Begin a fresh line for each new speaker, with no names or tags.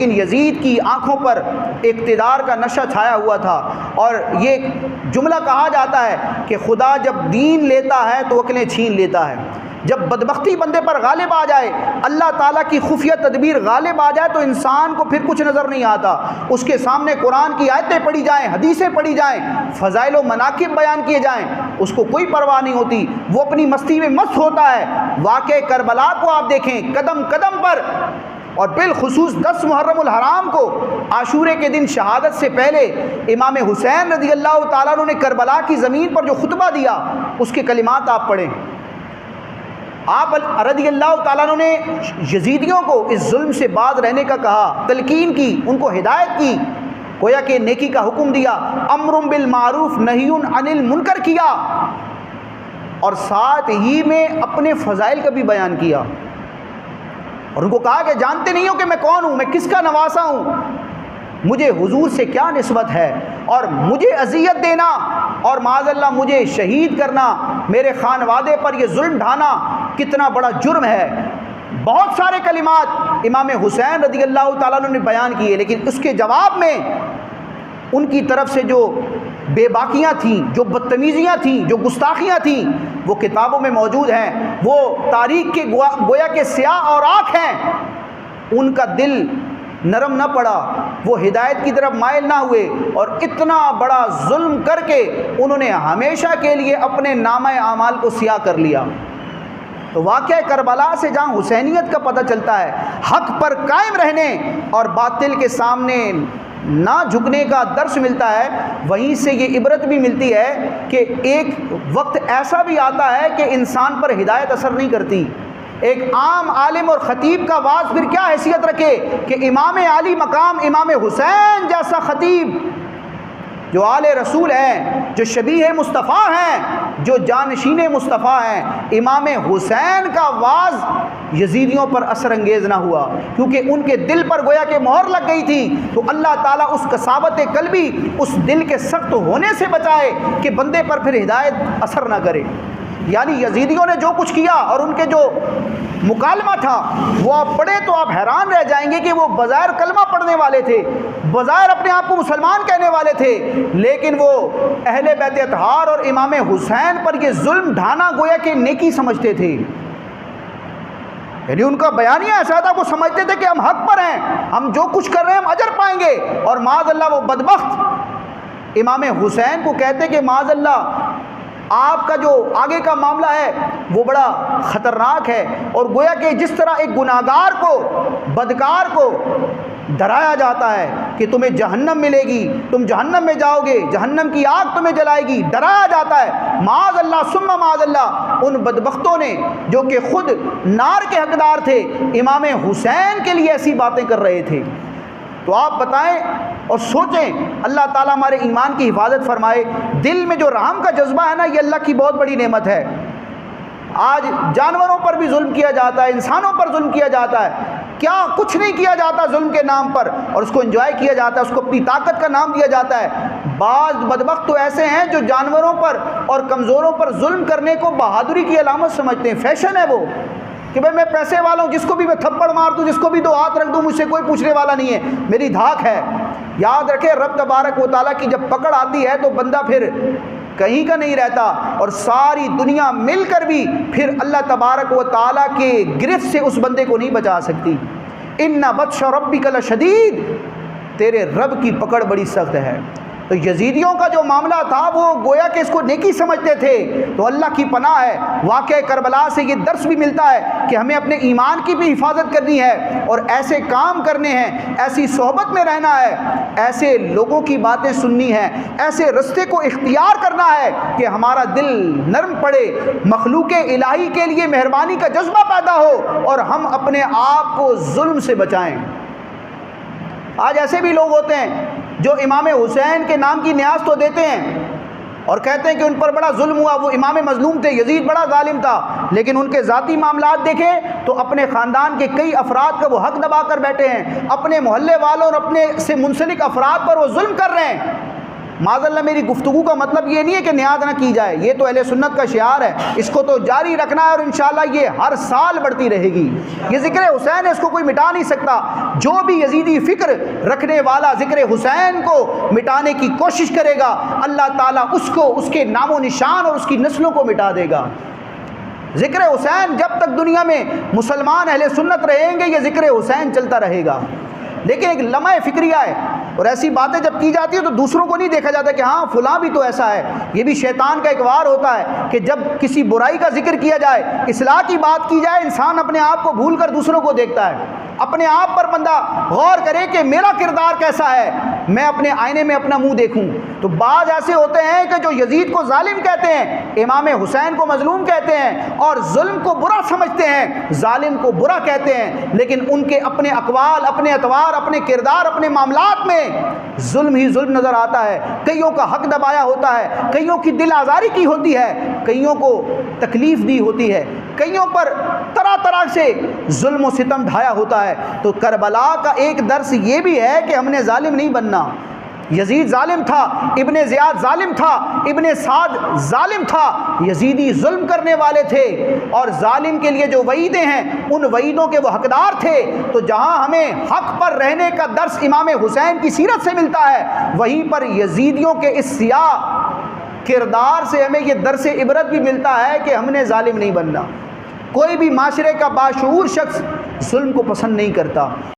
لیکن یزید کی آنکھوں پر اقتدار کا نشہ چھایا ہوا تھا، اور یہ جملہ کہا جاتا ہے کہ خدا جب دین لیتا ہے تو عقلیں چھین لیتا ہے۔ جب بدبختی بندے پر غالب آ جائے، اللہ تعالیٰ کی خفیہ تدبیر غالب آ جائے تو انسان کو پھر کچھ نظر نہیں آتا۔ اس کے سامنے قرآن کی آیتیں پڑھی جائیں، حدیثیں پڑھی جائیں، فضائل و مناقب بیان کیے جائیں، اس کو کوئی پرواہ نہیں ہوتی، وہ اپنی مستی میں مست ہوتا ہے۔ واقعہ کربلا کو آپ دیکھیں، قدم قدم پر، اور بالخصوص 10 محرم الحرام کو عاشورے کے دن شہادت سے پہلے امام حسین رضی اللہ تعالیٰ عنہ نے کربلا کی زمین پر جو خطبہ دیا، اس کے کلمات آپ پڑھیں۔ آپ رضی اللہ تعالیٰ عنہ نے یزیدیوں کو اس ظلم سے باز رہنے کا کہا، تلقین کی، ان کو ہدایت کی، گویا کہ نیکی کا حکم دیا، امر بالمعروف نہی عن المنکر کیا، اور ساتھ ہی میں اپنے فضائل کا بھی بیان کیا، اور ان کو کہا کہ جانتے نہیں ہو کہ میں کون ہوں، میں کس کا نواسا ہوں، مجھے حضور سے کیا نسبت ہے، اور مجھے اذیت دینا اور معاذ اللہ مجھے شہید کرنا، میرے خانوادے پر یہ ظلم ڈھانا کتنا بڑا جرم ہے۔ بہت سارے کلمات امام حسین رضی اللہ تعالیٰ عنہ نے بیان کیے، لیکن اس کے جواب میں ان کی طرف سے جو بے باکیاں تھیں، جو بدتمیزیاں تھیں، جو گستاخیاں تھیں، وہ کتابوں میں موجود ہیں، وہ تاریخ کے گویا کے سیاہ اور آنکھ ہیں۔ ان کا دل نرم نہ پڑا، وہ ہدایت کی طرف مائل نہ ہوئے، اور اتنا بڑا ظلم کر کے انہوں نے ہمیشہ کے لیے اپنے نامہ اعمال کو سیاہ کر لیا۔ تو واقعہ کربلا سے جہاں حسینیت کا پتہ چلتا ہے، حق پر قائم رہنے اور باطل کے سامنے نہ جھکنے کا درس ملتا ہے، وہیں سے یہ عبرت بھی ملتی ہے کہ ایک وقت ایسا بھی آتا ہے کہ انسان پر ہدایت اثر نہیں کرتی۔ ایک عام عالم اور خطیب کا واعظ پھر کیا حیثیت رکھے کہ امام عالی مقام امام حسین جیسا خطیب، جو آل رسول ہیں، جو شبیہ مصطفیٰ ہیں، جو جانشین مصطفیٰ ہیں، امام حسین کا واعظ یزیدیوں پر اثر انگیز نہ ہوا، کیونکہ ان کے دل پر گویا کہ مہر لگ گئی تھی۔ تو اللہ تعالیٰ اس کثابت قلبی، اس دل کے سخت ہونے سے بچائے کہ بندے پر پھر ہدایت اثر نہ کرے۔ یعنی یزیدیوں نے جو کچھ کیا اور ان کے جو مکالمہ تھا، وہ آپ پڑھیں تو آپ حیران رہ جائیں گے کہ وہ بظاہر کلمہ پڑھنے والے تھے، بظاہر اپنے آپ کو مسلمان کہنے والے تھے، لیکن وہ اہل بیت اطہار اور امام حسین پر یہ ظلم ڈھانا گویا کہ نیکی سمجھتے تھے۔ یعنی ان کا بیانیہ ایسا تھا، وہ سمجھتے تھے کہ ہم حق پر ہیں، ہم جو کچھ کر رہے ہیں ہم اجر پائیں گے، اور معاذ اللہ وہ بدبخت امام حسین کو کہتے کہ معاذ اللہ آپ کا جو آگے کا معاملہ ہے وہ بڑا خطرناک ہے، اور گویا کہ جس طرح ایک گناہگار کو، بدکار کو ڈرایا جاتا ہے کہ تمہیں جہنم ملے گی، تم جہنم میں جاؤ گے، جہنم کی آگ تمہیں جلائے گی، ڈرایا جاتا ہے، معاذ اللہ ثم معاذ اللہ ان بدبختوں نے جو کہ خود نار کے حقدار تھے، امام حسین کے لیے ایسی باتیں کر رہے تھے۔ تو آپ بتائیں اور سوچیں، اللہ تعالیٰ ہمارے ایمان کی حفاظت فرمائے۔ دل میں جو رحم کا جذبہ ہے نا، یہ اللہ کی بہت بڑی نعمت ہے۔ آج جانوروں پر بھی ظلم کیا جاتا ہے، انسانوں پر ظلم کیا جاتا ہے، کیا کچھ نہیں کیا جاتا ظلم کے نام پر، اور اس کو انجوائے کیا جاتا ہے، اس کو اپنی طاقت کا نام دیا جاتا ہے۔ بعض بدبخت تو ایسے ہیں جو جانوروں پر اور کمزوروں پر ظلم کرنے کو بہادری کی علامت سمجھتے ہیں، فیشن ہے وہ، کہ بھائی میں پیسے والا ہوں، جس کو بھی میں تھپڑ مار دوں، جس کو بھی 2 ہاتھ رکھ دوں، مجھ سے کوئی پوچھنے والا نہیں ہے، میری دھاک ہے۔ یاد رکھے رب تبارک و تعالیٰ کی جب پکڑ آتی ہے تو بندہ پھر کہیں کا نہیں رہتا، اور ساری دنیا مل کر بھی پھر اللہ تبارک و تعالیٰ کے گرفت سے اس بندے کو نہیں بچا سکتی۔ ان بطش ربک لشدید، تیرے رب کی پکڑ بڑی سخت ہے۔ تو یزیدیوں کا جو معاملہ تھا وہ گویا کہ اس کو نیکی سمجھتے تھے، تو اللہ کی پناہ ہے۔ واقعہ کربلا سے یہ درس بھی ملتا ہے کہ ہمیں اپنے ایمان کی بھی حفاظت کرنی ہے، اور ایسے کام کرنے ہیں، ایسی صحبت میں رہنا ہے، ایسے لوگوں کی باتیں سننی ہیں، ایسے رستے کو اختیار کرنا ہے کہ ہمارا دل نرم پڑے، مخلوق الہی کے لیے مہربانی کا جذبہ پیدا ہو، اور ہم اپنے آپ کو ظلم سے بچائیں۔ آج ایسے بھی لوگ ہوتے ہیں جو امام حسین کے نام کی نیاز تو دیتے ہیں اور کہتے ہیں کہ ان پر بڑا ظلم ہوا، وہ امام مظلوم تھے، یزید بڑا ظالم تھا، لیکن ان کے ذاتی معاملات دیکھیں تو اپنے خاندان کے کئی افراد کا وہ حق دبا کر بیٹھے ہیں، اپنے محلے والوں اور اپنے سے منسلک افراد پر وہ ظلم کر رہے ہیں۔ معاذ اللہ میری گفتگو کا مطلب یہ نہیں ہے کہ نیاز نہ کی جائے، یہ تو اہل سنت کا شعار ہے، اس کو تو جاری رکھنا ہے اور انشاءاللہ یہ ہر سال بڑھتی رہے گی۔ یہ ذکر حسین ہے، اس کو کوئی مٹا نہیں سکتا۔ جو بھی یزیدی فکر رکھنے والا ذکر حسین کو مٹانے کی کوشش کرے گا، اللہ تعالیٰ اس کو، اس کے نام و نشان اور اس کی نسلوں کو مٹا دے گا۔ ذکر حسین جب تک دنیا میں مسلمان اہل سنت رہیں گے، یہ ذکر حسین چلتا رہے گا۔ لیکن ایک لمحہ فکریہ ہے، اور ایسی باتیں جب کی جاتی ہیں تو دوسروں کو نہیں دیکھا جاتا کہ ہاں فلاں بھی تو ایسا ہے۔ یہ بھی شیطان کا ایک وار ہوتا ہے کہ جب کسی برائی کا ذکر کیا جائے، اصلاح کی بات کی جائے، انسان اپنے آپ کو بھول کر دوسروں کو دیکھتا ہے۔ اپنے آپ پر بندہ غور کرے کہ میرا کردار کیسا ہے، میں اپنے آئینے میں اپنا منہ دیکھوں۔ تو بعض ایسے ہوتے ہیں کہ جو یزید کو ظالم کہتے ہیں، امام حسین کو مظلوم کہتے ہیں، اور ظلم کو برا سمجھتے ہیں، ظالم کو برا کہتے ہیں، لیکن ان کے اپنے اقوال، اپنے اطوار، اپنے کردار، اپنے معاملات میں ظلم ہی ظلم نظر آتا ہے۔ کئیوں کا حق دبایا ہوتا ہے، کئیوں کی دل آزاری کی ہوتی ہے، کئیوں کو تکلیف دی ہوتی ہے، کئیوں پر طرح طرح سے ظلم و ستم ڈھایا ہوتا ہے۔ تو کربلا کا ایک درس یہ بھی ہے کہ ہم نے ظالم نہیں بننا۔ یزید ظالم تھا، ابن زیاد ظالم تھا، ابن سعد ظالم تھا، یزیدی ظلم کرنے والے تھے، اور ظالم کے لیے جو وعیدیں ہیں ان وعیدوں کے وہ حقدار تھے۔ تو جہاں ہمیں حق پر رہنے کا درس امام حسین کی سیرت سے ملتا ہے، وہیں پر یزیدیوں کے اس سیاہ کردار سے ہمیں یہ درس عبرت بھی ملتا ہے کہ ہم نے ظالم نہیں بننا۔ کوئی بھی معاشرے کا باشعور شخص ظلم کو پسند نہیں کرتا۔